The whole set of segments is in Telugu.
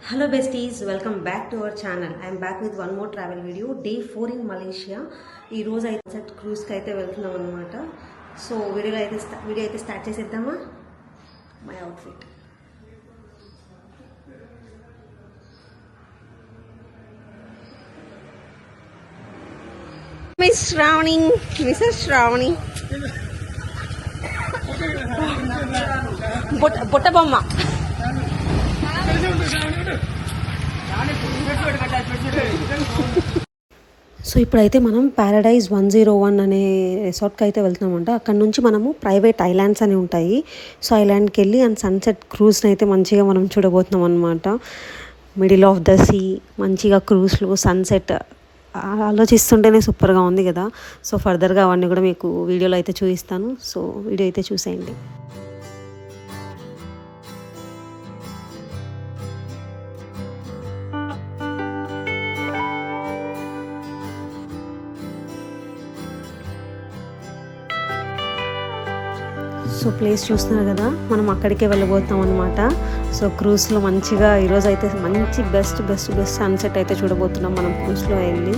Hello besties, welcome back to our channel. I am back with one more travel video. Day 4 in Malaysia. ఈ రోజు అయితే క్రూజ్ కి అయితే వెళ్తున్నాం అన్నమాట. సో వీడియో అయితే స్టార్ట్ చేసేద్దామా. My outfit. Miss Shravani, Mrs Shravani. బొట్ట బొమ్మ. సో ఇప్పుడైతే మనం ప్యారడైజ్ 101 అనే రిసార్ట్కి అయితే వెళ్తున్నామంట. అక్కడ నుంచి మనము ప్రైవేట్ ఐలాండ్స్ అని ఉంటాయి. సో ఐలాండ్కి వెళ్ళి అండ్ సన్సెట్ క్రూజ్ని అయితే మంచిగా మనం చూడబోతున్నాం అనమాట. మిడిల్ ఆఫ్ ద సీ, మంచిగా క్రూజ్లో సన్సెట్ ఆలోచిస్తుంటేనే సూపర్గా ఉంది కదా. సో ఫర్దర్గా అవన్నీ కూడా మీకు వీడియోలో అయితే చూపిస్తాను. సో వీడియో అయితే చూసేయండి. సో ప్లేస్ చూస్తున్నారు కదా, మనం అక్కడికే వెళ్ళబోతున్నాం అనమాట. సో క్రూజ్లో మంచిగా ఈరోజు అయితే మంచి బెస్ట్ సన్సెట్ అయితే చూడబోతున్నాం మనం క్రూజ్లో వెళ్ళి.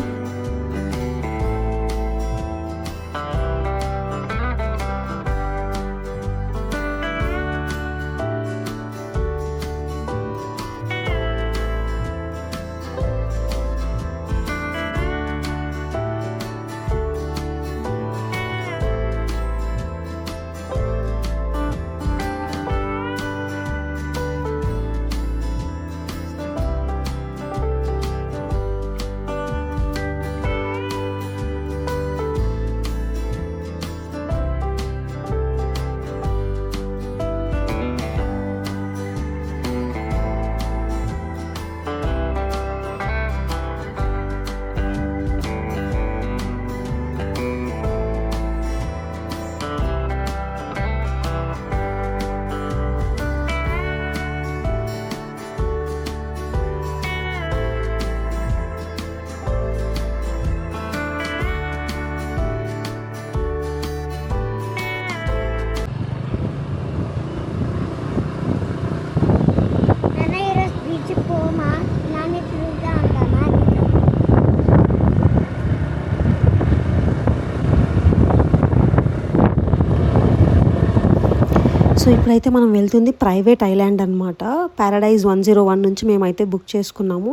సో ఇప్పుడైతే మనం వెళ్తుంది ప్రైవేట్ ఐలాండ్ అనమాట. ప్యారడైజ్ 101 నుంచి మేమైతే బుక్ చేసుకున్నాము.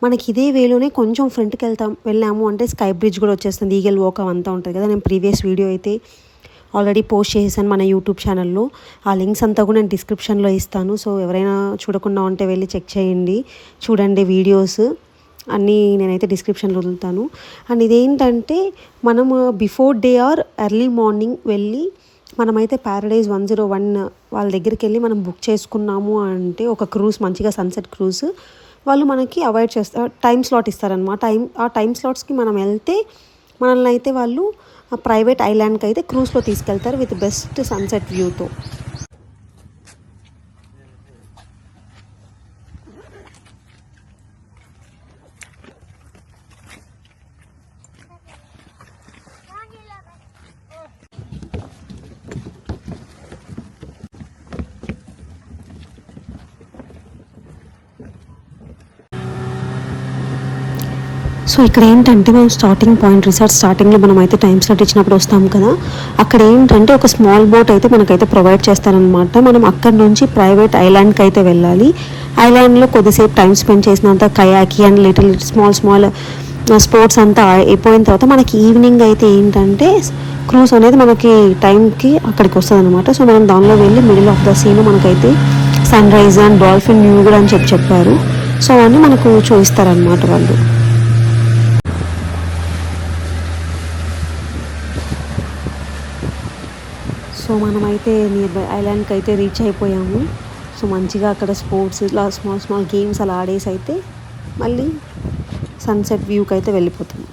మనకి ఇదే వేలోనే కొంచెం ఫ్రంట్కి వెళ్ళాము అంటే స్కై బ్రిడ్జ్ కూడా వచ్చేస్తుంది. ఈగల్ వాక్ అవంతా ఉంటుంది కదా. నేను ప్రీవియస్ వీడియో అయితే ఆల్రెడీ పోస్ట్ చేశాను మన యూట్యూబ్ ఛానల్లో. ఆ లింక్స్ అంతా కూడా నేను డిస్క్రిప్షన్లో ఇస్తాను. సో ఎవరైనా చూడకుండా ఉంటే వెళ్ళి చెక్ చేయండి, చూడండి వీడియోస్ అన్నీ నేనైతే డిస్క్రిప్షన్లో వదులుతాను. అండ్ ఇదేంటంటే మనము before day or early morning వెళ్ళి మనమైతే ప్యారడైజ్ 101 వాళ్ళ దగ్గరికి వెళ్ళి మనం బుక్ చేసుకున్నాము అంటే ఒక క్రూజ్, మంచిగా సన్సెట్ క్రూజ్ వాళ్ళు మనకి అవాయిడ్ చేస్తారు, టైం స్లాట్ ఇస్తారనమాట. ఆ టైం స్లాట్స్కి మనం వెళ్తే మనల్ని అయితే వాళ్ళు ప్రైవేట్ ఐలాండ్కి అయితే క్రూజ్లో తీసుకెళ్తారు విత్ బెస్ట్ సన్సెట్ వ్యూతో. సో ఇక్కడ ఏంటంటే మనం స్టార్టింగ్ పాయింట్, రిసార్ట్ స్టార్టింగ్లో మనం అయితే టైం స్లాట్ ఇచ్చినప్పుడు వస్తాం కదా, అక్కడ ఏంటంటే ఒక స్మాల్ బోట్ అయితే మనకైతే ప్రొవైడ్ చేస్తారనమాట. మనం అక్కడ నుంచి ప్రైవేట్ ఐలాండ్కి అయితే వెళ్ళాలి. ఐలాండ్లో కొద్దిసేపు టైం స్పెండ్ చేసినంత కయాకి అండ్ లిటిల్ స్మాల్ స్పోర్ట్స్ అంతా అయిపోయిన తర్వాత మనకి ఈవినింగ్ అయితే ఏంటంటే క్రూజ్ అనేది మనకి టైంకి అక్కడికి వస్తుంది అనమాట. సో మనం దానిలో వెళ్ళి మిడిల్ ఆఫ్ ద సీన్ మనకైతే sunrise and dolphin view కూడా అని చెప్పారు. సో అవన్నీ మనకు చూపిస్తారనమాట వాళ్ళు. సో మనమైతే నియర్ బై ఐలాండ్కి అయితే రీచ్ అయిపోయాము. సో మంచిగా అక్కడ స్పోర్ట్స్ ఇలా స్మాల్ గేమ్స్ అలా ఆడేసి అయితే మళ్ళీ సన్సెట్ వ్యూకి అయితే వెళ్ళిపోతాము.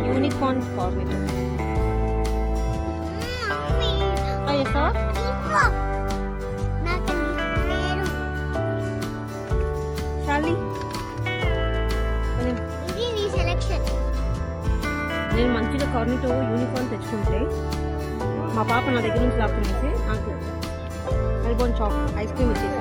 యూనికార్న్ కార్నెట్ నేను మంచిగా కార్నెట్ యూనికార్న్ తెచ్చుకుంటే మా పాప నా దగ్గర నుంచి లాక్కునేసి నాకు మెల్బోర్న్ చాక్ ఐస్ క్రీమ్ ఇచ్చేసి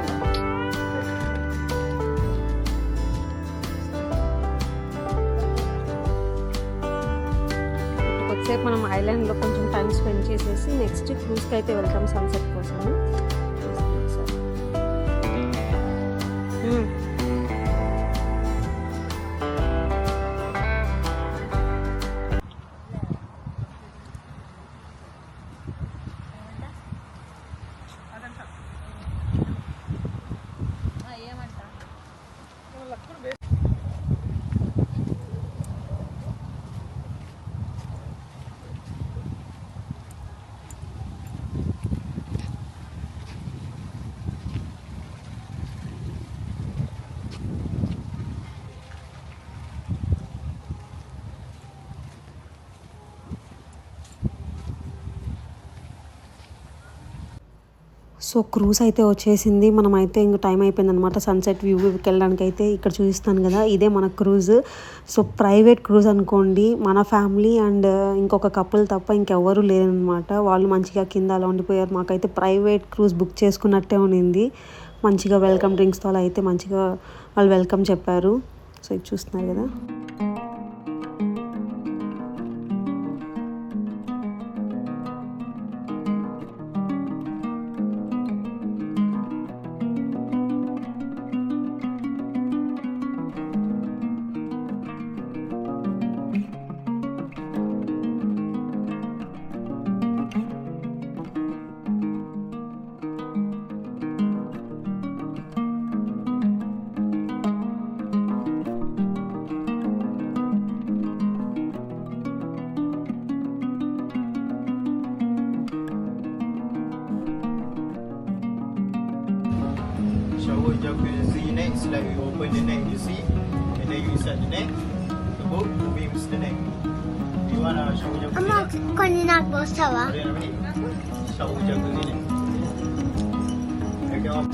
కొద్దిసేపు మనం ఐలాండ్లో కొంచెం టైం స్పెండ్ చేసేసి నెక్స్ట్ క్రూజ్కి అయితే వెళ్తాం సన్సెట్ కోసం. సో క్రూజ్ అయితే వచ్చేసింది. మనమైతే ఇంక టైం అయిపోయింది అనమాట సన్సెట్ వ్యూకి వెళ్ళడానికి. అయితే ఇక్కడ చూపిస్తాను కదా, ఇదే మన క్రూజ్. సో ప్రైవేట్ క్రూజ్ అనుకోండి. మన ఫ్యామిలీ అండ్ ఇంకొక కపుల్ తప్ప ఇంకెవ్వరూ లేరనమాట. వాళ్ళు మంచిగా కింద అలా ఉండిపోయారు. మాకైతే ప్రైవేట్ క్రూజ్ బుక్ చేసుకున్నట్టే ఉన్నింది. మంచిగా వెల్కమ్ డ్రింక్స్తో అలా అయితే మంచిగా వాళ్ళు వెల్కమ్ చెప్పారు. సో ఇది చూస్తున్నారు కదా. Shower jacuzzi next, like you open the neck, you see, and then you insert the neck, the boat moves the neck. You want a shower jacuzzi? కొన్ని నాకు వస్తావా? Shower jacuzzi neck. Okay, off.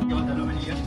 You want the lemon here?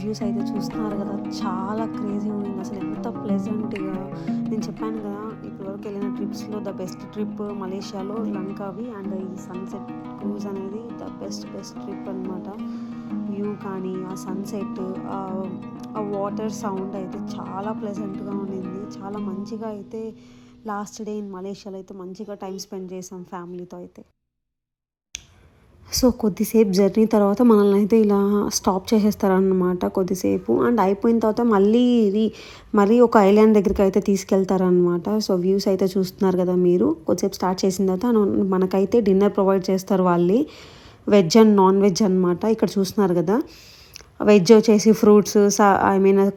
Views అయితే చూస్తున్నారు కదా, చాలా క్రేజీ ఉంది అసలు, ఎంత ప్లెజెంట్గా. నేను చెప్పాను కదా ఇప్పటివరకు వెళ్ళిన ట్రిప్స్లో ద బెస్ట్ ట్రిప్ మలేషియాలో లంకావి, అండ్ ఈ సన్సెట్ క్రూజ్ అనేది ద బెస్ట్ ట్రిప్ అనమాట. వ్యూ కానీ ఆ సన్సెట్, ఆ వాటర్ సౌండ్ అయితే చాలా ప్లెజెంట్గా ఉండింది. చాలా మంచిగా అయితే లాస్ట్ డే ఇన్ మలేషియాలో అయితే మంచిగా టైం స్పెండ్ చేసాం ఫ్యామిలీతో అయితే. సో కొద్దిసేపు జర్నీ తర్వాత మనల్ని అయితే ఇలా స్టాప్ చేసేస్తారనమాట కొద్దిసేపు, అండ్ అయిపోయిన తర్వాత మరీ ఒక ఐలాండ్ దగ్గరికి అయితే తీసుకెళ్తారనమాట. సో వ్యూస్ అయితే చూస్తున్నారు కదా మీరు. కొద్దిసేపు స్టార్ట్ చేసిన తర్వాత మనకైతే డిన్నర్ ప్రొవైడ్ చేస్తారు వాళ్ళే, వెజ్ అండ్ నాన్ వెజ్ అనమాట. ఇక్కడ చూస్తున్నారు కదా, వెజ్ వచ్చేసి ఫ్రూట్స్,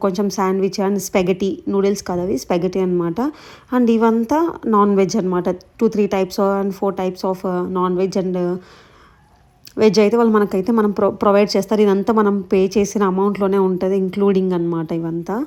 కొంచెం శాండ్విచ్ అండ్ స్పెగటీ, నూడిల్స్ కదా అవి, స్పెగటీ అనమాట. అండ్ ఇవంతా నాన్ వెజ్ అనమాట. 2-3 types and 4 types of non veg and veg అయితే మనం ప్రొవైడ్ చేస్తారు. ఇదంతా మనం పే చేసిన అమౌంట్లోనే ఉంటుంది, ఇంక్లూడింగ్ అనమాట ఇవంతా.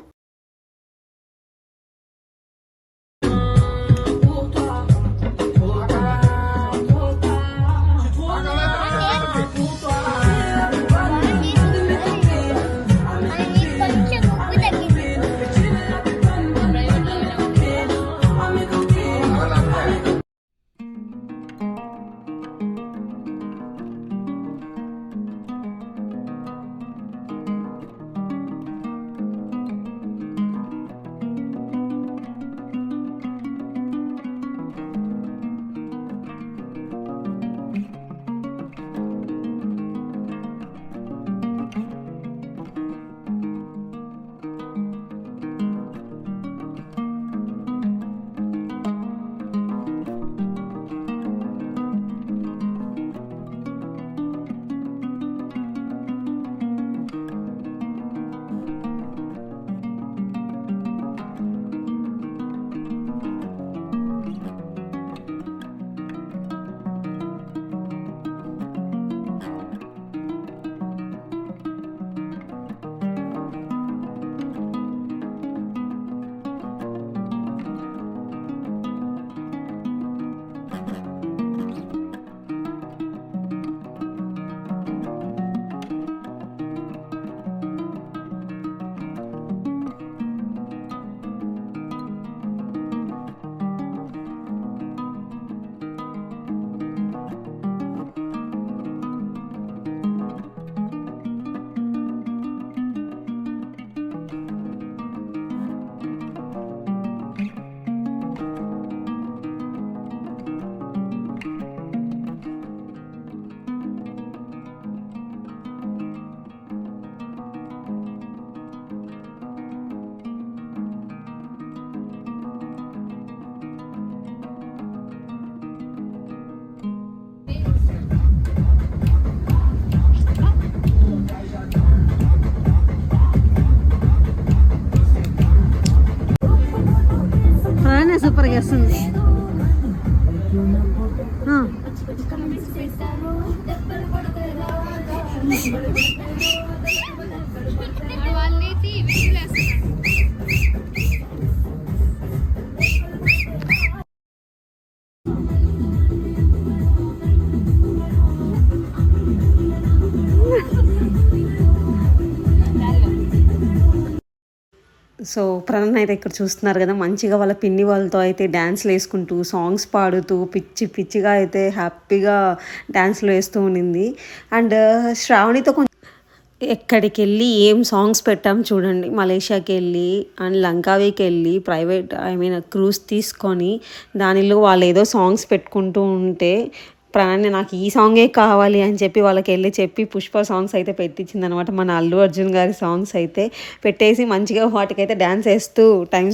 సూపర్గా వేస్తుంది. సో ప్రణయ్ అయితే ఇక్కడ చూస్తున్నారు కదా, మంచిగా వాళ్ళ పిన్ని వాళ్ళతో అయితే డ్యాన్స్లు వేసుకుంటూ సాంగ్స్ పాడుతూ పిచ్చిగా అయితే హ్యాపీగా డ్యాన్స్లు వేస్తూ ఉండింది. అండ్ శ్రావణితో కొంచెం ఎక్కడికి వెళ్ళి ఏం సాంగ్స్ పెట్టాం చూడండి. మలేషియాకి వెళ్ళి అండ్ లంకావికి వెళ్ళి క్రూజ్ తీసుకొని దానిలో వాళ్ళు ఏదో సాంగ్స్ పెట్టుకుంటూ ఉంటే ప్రణయ్ నాకు ఈ సాంగే కావాలి అని చెప్పి వాళ్ళకి వెళ్ళి చెప్పి పుష్ప సాంగ్స్ అయితే పెట్టించింది అనమాట. మన అల్లు అర్జున్ గారి సాంగ్స్ అయితే పెట్టేసి మంచిగా వాటికైతే డ్యాన్స్ వేస్తూ టైం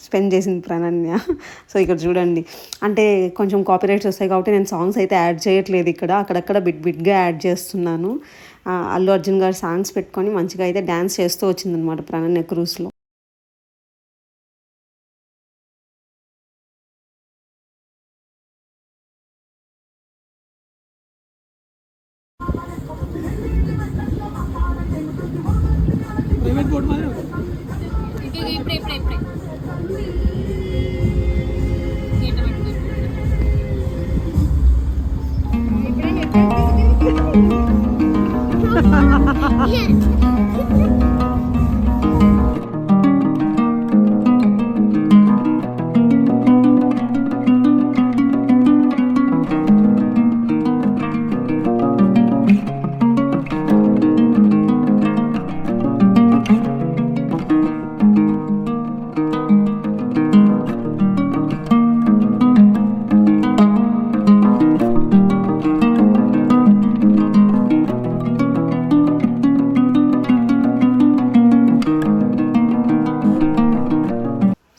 స్పెండ్ చేసింది ప్రణన్య. సో ఇక్కడ చూడండి, అంటే కొంచెం కాపీరైట్స్ వస్తాయి కాబట్టి నేను సాంగ్స్ అయితే యాడ్ చేయట్లేదు ఇక్కడ, అక్కడక్కడ బిట్గా యాడ్ చేస్తున్నాను. అల్లు అర్జున్ గారి సాంగ్స్ పెట్టుకొని మంచిగా అయితే డ్యాన్స్ చేస్తూ వచ్చిందనమాట ప్రణన్య క్రూజ్లో. Yeah.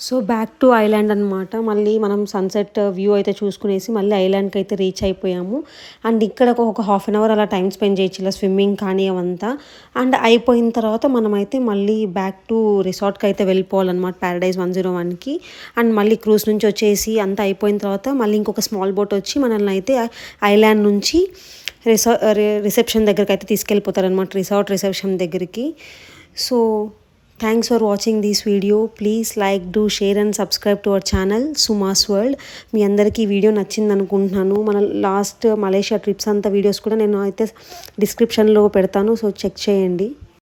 So back to island అనమాట. మళ్ళీ మనం సన్సెట్ వ్యూ అయితే చూసుకునేసి మళ్ళీ ఐలాండ్కి అయితే రీచ్ అయిపోయాము. అండ్ ఇక్కడ ఒక హాఫ్ అన్ అవర్ అలా టైం స్పెండ్ చేయొచ్చు, ఇలా స్విమ్మింగ్ కానీ అవంతా. అండ్ అయిపోయిన తర్వాత మనమైతే మళ్ళీ బ్యాక్ టు రిసార్ట్కి అయితే వెళ్ళిపోవాలన్నమాట, ప్యారడైజ్ 101కి. అండ్ మళ్ళీ క్రూజ్ నుంచి వచ్చేసి అంతా అయిపోయిన తర్వాత మళ్ళీ ఇంకొక స్మాల్ బోట్ వచ్చి మనల్ని అయితే ఐలాండ్ నుంచి రిసెప్షన్ దగ్గరికి అయితే తీసుకెళ్ళిపోతారనమాట, రిసార్ట్ రిసెప్షన్ దగ్గరికి. So thanks for watching this video. Please like, do share and subscribe to our channel Suma's world. మీ అందరికీ ఈ వీడియో నచ్చింది అనుకుంటున్నాను. మన లాస్ట్ మలేషియా ట్రిప్స్ అంతా వీడియోస్ కూడా నేను అయితే డిస్క్రిప్షన్లో పెడతాను, సో చెక్ చేయండి.